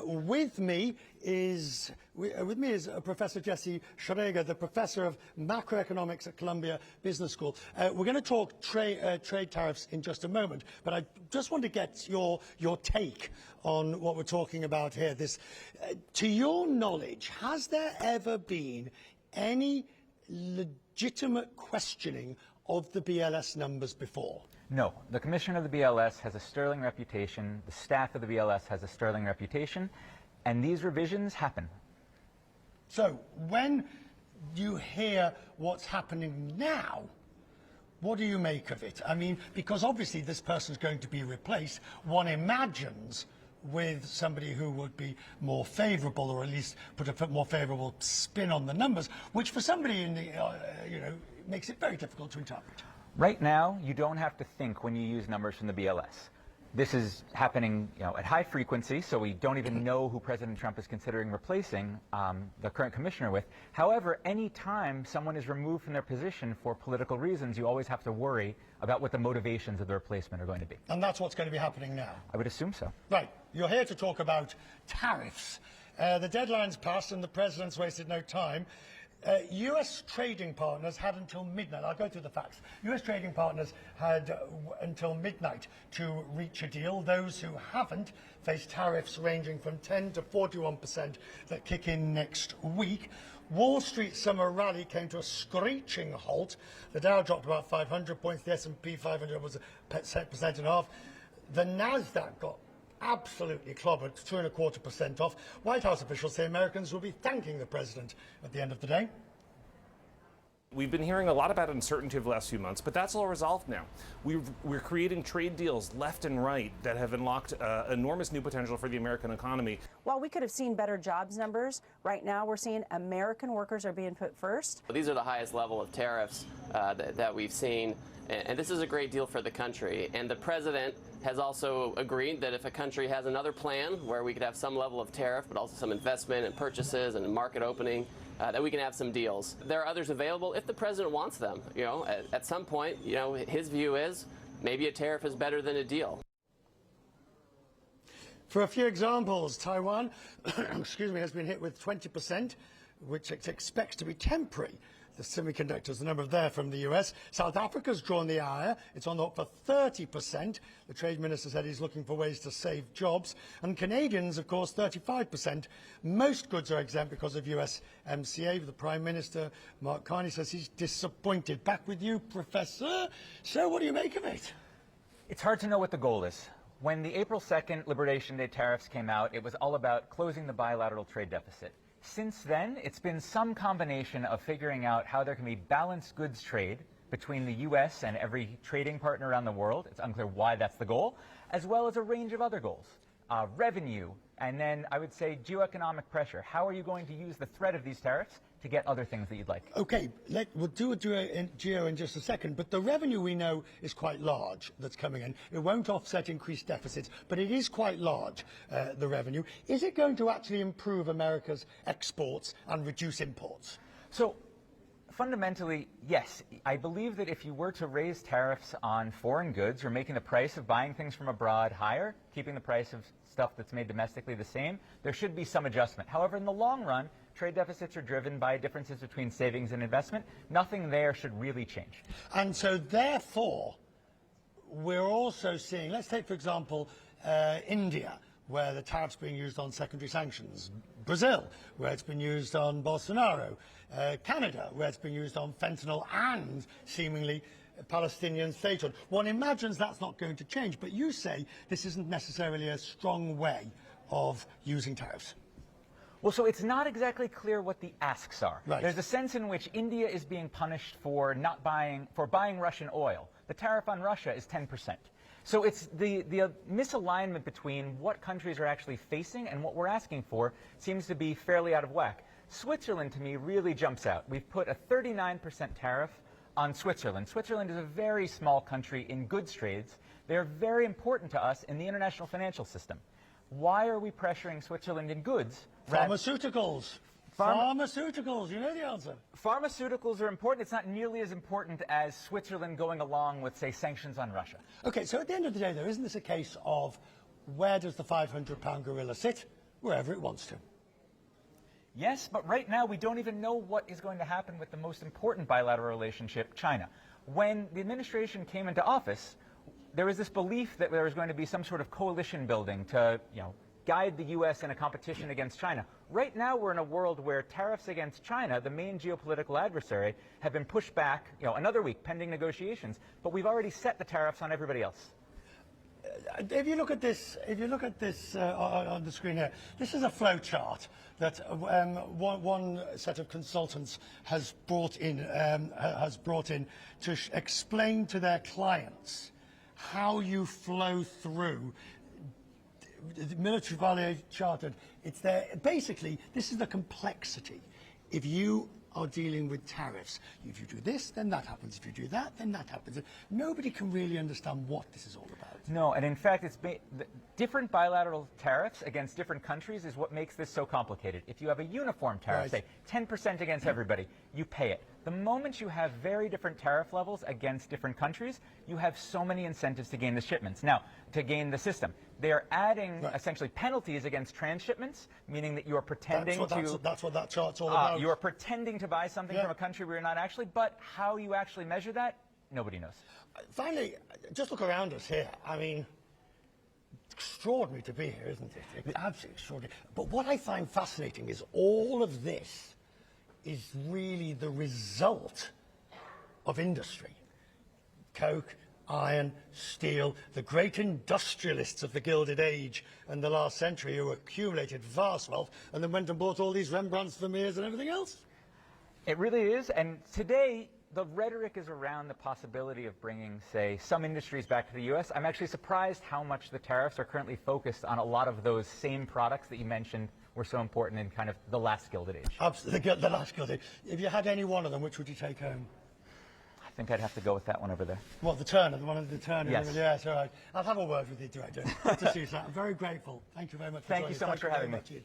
With me is Professor Jesse Schreger, the Professor of Macroeconomics at Columbia Business School. We're going to talk trade tariffs in just a moment, but I just want to get your take on what we're talking about here. To your knowledge, has there ever been any legitimate questioning of the BLS numbers before? No. The commissioner of the BLS has a sterling reputation, the staff of the BLS has a sterling reputation, and these revisions happen. So when you hear what's happening now, what do you make of it? I mean, because obviously this person's going to be replaced, one imagines, with somebody who would be more favourable, or at least put a more favourable spin on the numbers, which for somebody in the, makes it very difficult to interpret. Right now, you don't have to think when you use numbers from the BLS. This is happening, at high frequency, so we don't even know who President Trump is considering replacing the current commissioner with. However, any time someone is removed from their position for political reasons, you always have to worry about what the motivations of the replacement are going to be. And that's what's going to be happening now? I would assume so. Right. You're here to talk about tariffs. The deadline's passed and the president's wasted no time. U.S. trading partners had until midnight. I'll go through the facts. U.S. trading partners had until midnight to reach a deal. Those who haven't face tariffs ranging from 10 to 41% that kick in next week. Wall Street summer rally came to a screeching halt. The Dow dropped about 500 points. The S&P 500 was a percent and a half. The Nasdaq got absolutely clobbered, 2.25% off. White House officials say Americans will be thanking the president at the end of the day. We've been hearing a lot about uncertainty over the last few months, but that's all resolved now. We're creating trade deals left and right that have unlocked enormous new potential for the American economy. While we could have seen better jobs numbers, right now we're seeing American workers are being put first. These are the highest level of tariffs that we've seen, and this is a great deal for the country. And the president has also agreed that if a country has another plan where we could have some level of tariff, but also some investment and purchases and market opening, that we can have some deals. There are others available if the president wants them. At some point, his view is maybe a tariff is better than a deal. For a few examples, Taiwan, has been hit with 20%, which it expects to be temporary. The semiconductors, the number there from the US. South Africa's drawn the ire. It's on the hook for 30%. The trade minister said he's looking for ways to save jobs. And Canadians, of course, 35%. Most goods are exempt because of USMCA. The Prime Minister, Mark Carney, says he's disappointed. Back with you, Professor. So what do you make of it? It's hard to know what the goal is. When the April 2nd Liberation Day tariffs came out, it was all about closing the bilateral trade deficit. Since then, it's been some combination of figuring out how there can be balanced goods trade between the U.S. and every trading partner around the world. It's unclear why that's the goal, as well as a range of other goals. Revenue, and then I would say geoeconomic pressure. How are you going to use the threat of these tariffs to get other things that you'd like? Okay, we'll do a geo in just a second, but the revenue we know is quite large that's coming in. It won't offset increased deficits, but it is quite large, the revenue. Is it going to actually improve America's exports and reduce imports? So, fundamentally, yes. I believe that if you were to raise tariffs on foreign goods, you're making the price of buying things from abroad higher, keeping the price of stuff that's made domestically the same, there should be some adjustment. However, in the long run, trade deficits are driven by differences between savings and investment. Nothing there should really change. And so, therefore, we're also seeing, let's take, for example, India, where the tariff's being used on secondary sanctions. Brazil, where it's been used on Bolsonaro. Canada, where it's been used on fentanyl and, seemingly, Palestinian statehood. One imagines that's not going to change, but you say this isn't necessarily a strong way of using tariffs. Well, so it's not exactly clear what the asks are. Right. There's a sense in which India is being punished for buying Russian oil. The tariff on Russia is 10%. So it's the misalignment between what countries are actually facing and what we're asking for seems to be fairly out of whack. Switzerland, to me, really jumps out. We've put a 39% tariff on Switzerland. Switzerland is a very small country in goods trades. They're very important to us in the international financial system. Why are we pressuring Switzerland in goods? Pharmaceuticals. Pharmaceuticals, you know the answer. Pharmaceuticals are important. It's not nearly as important as Switzerland going along with, say, sanctions on Russia. Okay, so at the end of the day, though, isn't this a case of where does the £500 gorilla sit? wherever it wants to. Yes, but right now we don't even know what is going to happen with the most important bilateral relationship, China. When the administration came into office, there was this belief that there was going to be some sort of coalition building to, guide the U.S. in a competition against China. Right now we're in a world where tariffs against China, the main geopolitical adversary, have been pushed back, another week pending negotiations, but we've already set the tariffs on everybody else. If you look at this, on the screen here, this is a flow chart that one set of consultants has brought in to explain to their clients how you flow through the military value chartered. It's there. Basically, this is the complexity. If you are dealing with tariffs, if you do this, then that happens. If you do that, then that happens. Nobody can really understand what this is all about. No, and in fact, different bilateral tariffs against different countries is what makes this so complicated. If you have a uniform tariff, Right. say 10% against everybody, you pay it. The moment you have very different tariff levels against different countries, you have so many incentives to gain the shipments. Now, to gain the system, they are adding Right. essentially penalties against transshipments, meaning that you are pretending That's what that chart's all about. you are pretending to buy something Yeah. from a country where you're not actually, but how you actually measure that, nobody knows. Finally, just look around us here. I mean, it's extraordinary to be here, isn't it? It's absolutely extraordinary. But what I find fascinating is all of this is really the result of industry. Coke, iron, steel, the great industrialists of the Gilded Age and the last century who accumulated vast wealth and then went and bought all these Rembrandts, Vermeers and everything else. It really is, and today the rhetoric is around the possibility of bringing, say, some industries back to the U.S. I'm actually surprised how much the tariffs are currently focused on a lot of those same products that you mentioned were so important in kind of the last Gilded Age. Absolutely, the last Gilded Age. If you had any one of them, which would you take home? I think I'd have to go with that one over there. What, the Turner, the one of the Turner? Yes. Yes, all right. I'll have a word with the director. Good to see you, sir. I'm very grateful. Thank you very much for Thank joining you us. so much for having me. Very much.